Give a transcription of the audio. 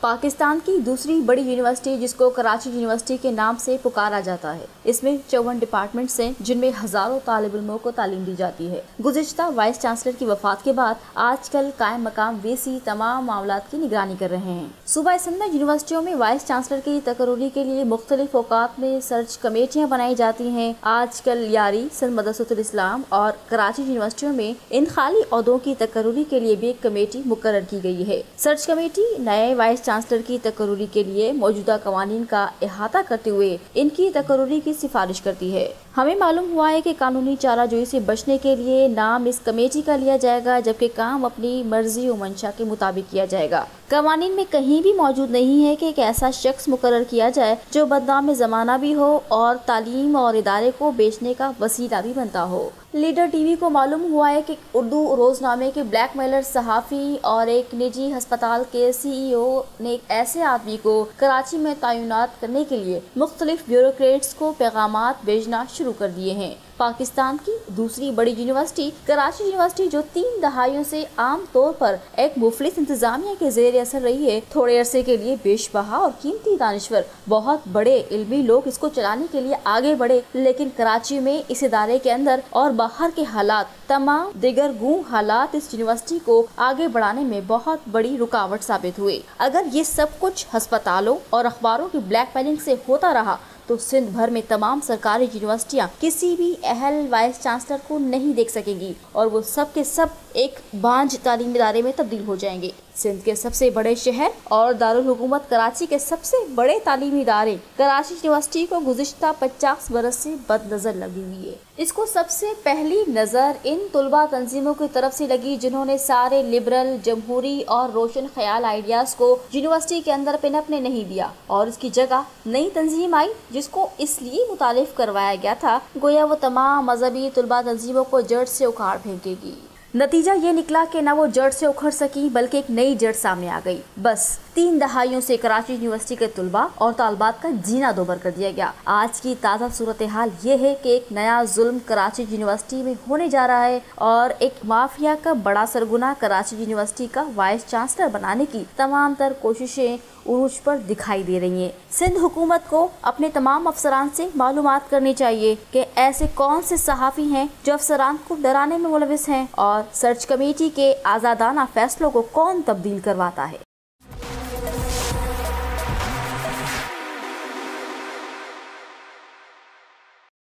پاکستان کی دوسری بڑی یونیورسٹی جس کو کراچی یونیورسٹی کے نام سے پکارا جاتا ہے، اس میں 54 ڈپارٹمنٹس ہیں جن میں ہزاروں طالب علموں کو تعلیم دی جاتی ہے۔ گزشتہ وائس چانسلر کی وفات کے بعد آج کل قائم مقام وی تمام معاملات کی نگرانی کر رہے ہیں۔ صوبہ سندھ میں یونیورسٹیوں میں وائس چانسلر کی تقرری کے لیے مختلف اوقات میں سرچ کمیٹیاں بنائی جاتی ہیں۔ آج کل یاری، سندھ مدرسۃ الاسلام اور کراچی یونیورسٹیوں میں ان خالی عہدوں کی تقرری کے لیے بھی ایک کمیٹی مقرر کی گئی ہے۔ سرچ کمیٹی نئے وائس چانسلر کی تقرری کے لیے موجودہ قوانین کا احاطہ کرتے ہوئے ان کی تقرری کی سفارش کرتی ہے۔ ہمیں معلوم ہوا ہے کہ قانونی چارہ جوئی سے بچنے کے لیے نام اس کمیٹی کا لیا جائے گا، جبکہ کام اپنی مرضی و منشا کے مطابق کیا جائے گا۔ قوانین میں کہیں بھی موجود نہیں ہے کہ ایک ایسا شخص مقرر کیا جائے جو بدنام زمانہ بھی ہو اور تعلیم اور ادارے کو بیچنے کا وسیلہ بھی بنتا ہو۔ لیڈر ٹی وی کو معلوم ہوا ہے کہ اردو روزنامے کے بلیک میلر صحافی اور ایک نجی ہسپتال کے CEO نے ایک ایسے آدمی کو کراچی میں تعینات کرنے کے لیے مختلف بیوروکریٹس کو پیغامات بھیجنا شروع کر دیے ہیں۔ پاکستان کی دوسری بڑی یونیورسٹی کراچی یونیورسٹی جو 3 دہائیوں سے عام طور پر ایک مفلس انتظامیہ کے زیر اثر رہی ہے، تھوڑے عرصے کے لیے بیش بہا اور قیمتی دانشور بہت بڑے علمی لوگ اس کو چلانے کے لیے آگے بڑھے، لیکن کراچی میں اس ادارے کے اندر اور باہر کے حالات، تمام دیگر گوں حالات اس یونیورسٹی کو آگے بڑھانے میں بہت بڑی رکاوٹ ثابت ہوئے۔ اگر یہ سب کچھ ہسپتالوں اور اخباروں کی بلیک میلنگ سے ہوتا رہا تو سندھ بھر میں تمام سرکاری یونیورسٹیاں کسی بھی اہل وائس چانسلر کو نہیں دیکھ سکیں گی اور وہ سب کے سب ایک بانجھ تعلیمی ادارے میں تبدیل ہو جائیں گے۔ سندھ کے سب سے بڑے شہر اور دارالحکومت کراچی کے سب سے بڑے تعلیمی ادارے کراچی یونیورسٹی کو گزشتہ 50 برس سے بد نظر لگی ہوئی ہے۔ اس کو سب سے پہلی نظر ان طلباء تنظیموں کی طرف سے لگی جنہوں نے سارے لبرل، جمہوری اور روشن خیال آئیڈیاز کو یونیورسٹی کے اندر پنپنے نہیں دیا اور اس کی جگہ نئی تنظیم آئی جس کو اس لیے متعارف کروایا گیا تھا گویا وہ تمام مذہبی طلباء تنظیموں کو جڑ سے اکھاڑ پھینکے گی۔ نتیجہ یہ نکلا کہ نہ وہ جڑ سے اکھڑ سکی بلکہ ایک نئی جڑ سامنے آ گئی۔ بس 3 دہائیوں سے کراچی یونیورسٹی کے طلباء اور طالبات کا جینا دوبر کر دیا گیا۔ آج کی تازہ صورتحال یہ ہے کہ ایک نیا ظلم کراچی یونیورسٹی میں ہونے جا رہا ہے اور ایک مافیا کا بڑا سرگنا کراچی یونیورسٹی کا وائس چانسلر بنانے کی تمام تر کوششیں عروج پر دکھائی دے رہی ہیں۔ سندھ حکومت کو اپنے تمام افسران سے معلومات کرنی چاہیے کہ ایسے کون سے صحافی ہیں جو افسران کو ڈرانے میں ملوث ہیں اور سرچ کمیٹی کے آزادانہ فیصلوں کو کون تبدیل کرواتا ہے۔